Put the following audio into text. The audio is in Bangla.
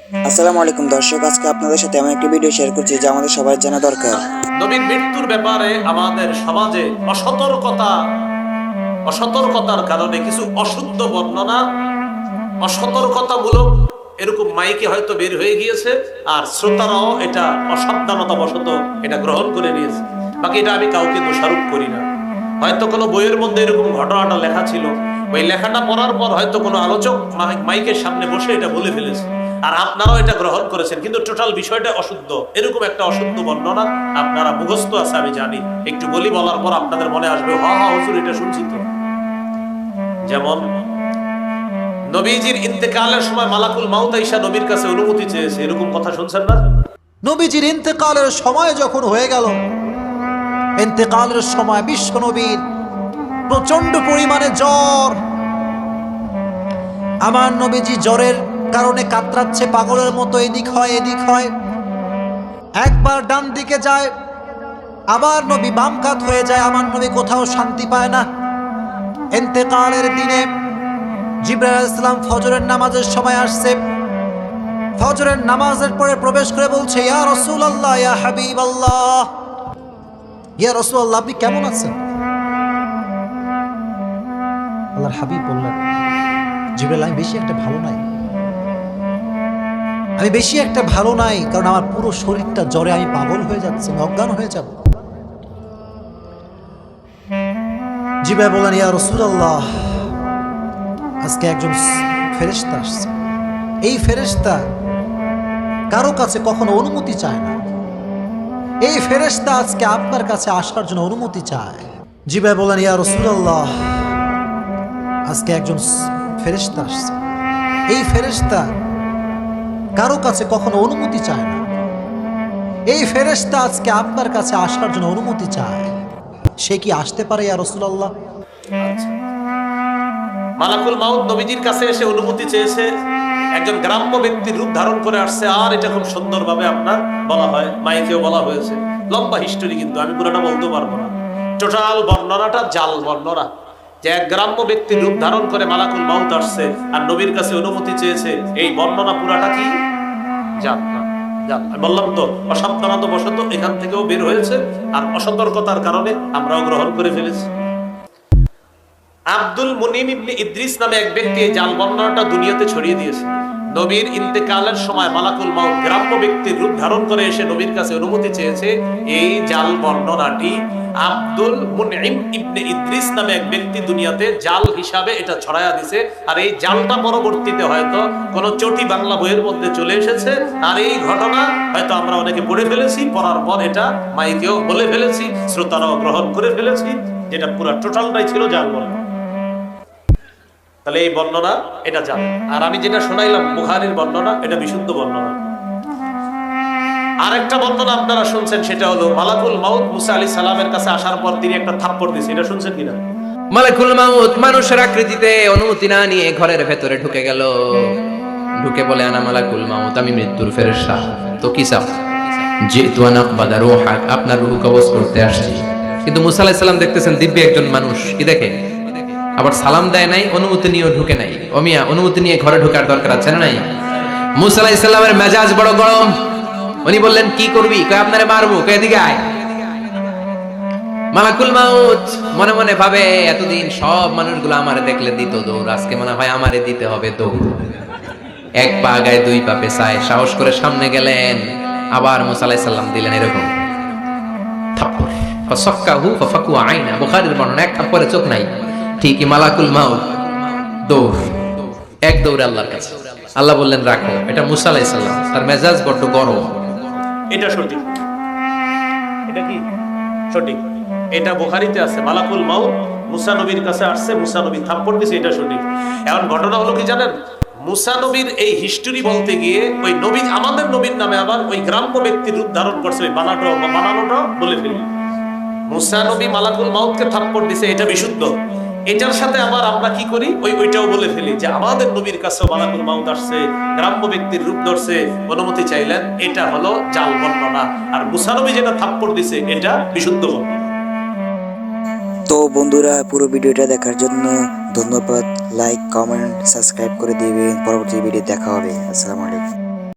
আসসালামু আলাইকুম দর্শক, আজকে আপনাদের সাথে আমি একটা ভিডিও শেয়ার করছি যা আমাদের সবার জানা দরকার। নবীর মৃত্যুর ব্যাপারে আমাদের সমাজে অসতর্কতার কারণে কিছু অশুদ্ধ বর্ণনা, অসতর্কতামূলক এরকম মাইকে হয়তো বের হয়ে গিয়েছে, আর শ্রোতারাও এটা অসাবধানতা বশত এটা গ্রহণ করে নিয়েছে। বাকি এটা আমি কাউকে দোষারোপ করি না। হয়তো কোনো বইয়ের মধ্যে এরকম ঘটনাটা লেখা ছিল, ওই লেখাটা পড়ার পর হয়তো কোনো আলোচক মাইকের সামনে বসে এটা বলে ফেলেছে, আর আপনারাও এটা গ্রহণ করেছেন, কিন্তু টোটাল বিষয়টা অশুদ্ধ। এরকম একটা অশুদ্ধ বর্ণনা আপনারা মুখস্থ আছে আমি জানি, একটু বলি, বলার পর আপনাদের মনে আসবে হ্যাঁ হ্যাঁ হুজুর এটা শুনছি তো। যেমন নবীজির ইন্তেকালের সময় মালাকুল মাউত আইসা নবীর কাছে অনুমতি চেয়েছে, এরকম কথা শুনছেন না? নবীজির ইন্তেকালের সময় যখন হয়ে গেল, ইন্তেকালের সময় বিশ্ব নবীর প্রচন্ড পরিমাণে জ্বর। আমার নবীজি জ্বরের কারণে কাতরাচ্ছে, পাগলের মতো এদিক হয় এদিক হয়, একবার ডান দিকে যায়, আবার নবী বাম কাত হয়ে যায়। আমার নবী কোথাও শান্তি পায় না। ইন্তেকালের দিনে জিবরাইল আলাইহিস সালাম ফজরের নামাজের সময় আসছে। ফজরের নামাজের পরে প্রবেশ করে বলছে, ইয়া রাসূলুল্লাহ, ইয়া হাবিবাল্লাহ, ইয়া রাসূলুল্লাহ, আপনি কেমন আছেন? আল্লাহর হাবিব বললেন, জিবরাইল, আমি বেশি একটা ভালো নাই, কারণ আমার পুরো শরীরটা জ্বরে, আমি পাগল হয়ে যাচ্ছি, আমি অজ্ঞান হয়ে যাব। জিবরাইল বললেন, ইয়া রাসূলুল্লাহ, আজকে একজন ফেরেশতা আসছে। এই ফেরেশতা কারো কাছে কখনো অনুমতি চায় না। এই ফেরেশতা আজকে আপনার কাছে আসার জন্য অনুমতি চায়। জিবরাইল বললেন, ইয়া রাসূলুল্লাহ, আজকে একজন ফেরেশতা আসছে। এই ফেরেশতা কারো কাছে কখনো অনুমতি চায় না। এই ফেরেশতা আজকে আপনার কাছে আসার জন্য অনুমতি চায়। সে কি আসতে পারে ইয়া রাসূলুল্লাহ? আচ্ছা, মালাকুল মাউত নবীজির কাছে এসে অনুমতি চেয়েছে, একজন গ্রাম্য ব্যক্তির রূপ ধারণ করে আসছে, আর এটা খুব সুন্দরভাবে আপনার বলা হয়, মাইকেও বলা হয়েছে। লম্বা হিস্টোরি, কিন্তু আমি পুরোটা বলতে পারবো না। টোটাল বর্ণনাটা জাল বর্ণনা, যে এক গ্রাম্য ব্যক্তির রূপ ধারণ করে মালাকুল মাউত আসছে আর নবীর কাছে অনুমতি চেয়েছে, এই বর্ণনা পুরাটা কি জাল না। জাল আমি বললাম তো, অসাবধানতা বশত এখান থেকেও বের হয়েছে, আর অসতর্কতার কারণে আমরাও গ্রহণ করে ফেলেছি। আব্দুল মুনিম ইবনে ইদ্রিস নামে এক ব্যক্তি এই জাল বর্ণনাটা দুনিয়াতে ছড়িয়ে দিয়েছে। নবীর ইন্তেকালের সময় মালাকুল মাউত গ্রাম্য ব্যক্তির রূপ ধারণ করে এসে নবীর কাছে অনুমতি চেয়েছে, এই জাল বর্ণনাটি আব্দুল মুনিম ইবনে ইদ্রিস নামে এক ব্যক্তি দুনিয়াতে জাল হিসাবে এটা ছড়ায়া দিছে। আর এই জালটা পরবর্তীতে হয়তো কোন চটি বাংলা বইয়ের মধ্যে চলে এসেছে, আর এই ঘটনা হয়তো আমরা অনেকে পড়ে ফেলেছি, পড়ার পর এটা মাইকেও বলে ফেলেছি, শ্রোতারাও গ্রহণ করে ফেলেছি, যেটা পুরো টোটালটাই ছিল জাল বর্ণনা। তাহলে এই বর্ণনা এটা জাল। আর আমি যেটা শোনাইলাম বুখারীর বর্ণনা, এটা বিশুদ্ধ বর্ণনা। আরেকটা বর্ণনা আপনারা শুনছেন, সেটা হলো মালাকুল মাউত মুসা আলাইহিস সালামের কাছে আসার পর তিনি একটা থাপ্পড় দিয়েছে, এটা শুনছেন কিনা? মালাকুল মাউত মানুষের আকৃতিতে অনুমতি না নিয়ে ঘরের ভেতরে ঢুকে গেল। ঢুকে বলে, আনা মালাকুল মাউত, আমি মৃত্যুর ফেরেশতা। তো কি চাও? জিতু আন আকবাদা রূহাক, আপনার রূহ কবজ করতে আসছি। কিন্তু মুসা আলাইহিস সালাম দেখতেছেন দিব্য একজন মানুষ, কি দেখে? আবার সালাম দেয় নাই, অনুমতি নিয়েও ঢুকে নাই। অমিয়া, অনুমতি নিয়ে ঘরে ঢোকার দরকার আছে না নাই? মুসা আলাইহিস সালামের মেজাজ বড় গরম। উনি বললেন, কি করবি? কয়, আপনারে মারবো। কয়, এদিকে আয়। মালাকুল মাউত মনে মনে ভাবে, এতদিন সব মানুষগুলো আমারে দেখলে দিত দৌড়, আজকে মনে হয় আমারে দিতে হবে দৌড়। এক পা আগায় দুই পা পেছায় সাহস করে সামনে গেলেন। আবার মুসা আলাইহিস সালাম দিলেন এরকম থাপ্পড়। ফাসাক্কাহু ফাফাকু আইনা, বুখারীর বর্ণনা, এক থাপ্পড়ে চোখ নাই। ঠিকই মালাকুল মাউত দৌড়, এক দৌড়ে আল্লাহর কাছে। আল্লাহ বললেন, রাখো। এটা মুসা আলাইহিস সালাম, তার মেজাজ বড্ড গরম। এটা সঠিক। এটা কি সঠিক? এটা বুখারীতে আছে, মালাকুল মাউত মুসা নবীর কাছে আসছে, মুসা নবী থাপ্পড় দিয়েছে, এটা সঠিক। এখন ঘটনা হলো কি জানেন? মুসা নবীর এই হিস্টোরি বলতে গিয়ে ওই নবী, আমাদের নবীর নামে আবার ওই গ্রাম্য ব্যক্তির রূপ ধারণ করছে, ওই বানানোটা বলে ফেলি। মুসা নবী মালাকুল মাউতকে থাপ্পড় দিছে, এটা বিশুদ্ধ। এটার সাথে আবার আমরা কি করি, ওইটাও বলে ফেলি যে আমাদের নবীর কাছেও মালাকুল মাউত আসছে, গ্রাম্য ব্যক্তির রূপ ধরছে, অনুমতি চাইলেন, এটা হলো জাল বর্ণনা। আর মুসা নবী যেটা থাপ্পড় দিছে, এটা বিশুদ্ধ বর্ণনা। তো বন্ধুরা, পুরো ভিডিওটা দেখার জন্য ধন্যবাদ। লাইক, কমেন্ট, সাবস্ক্রাইব করে দিবেন। পরবর্তী ভিডিও দেখা হবে। আসসালামু আলাইকুম।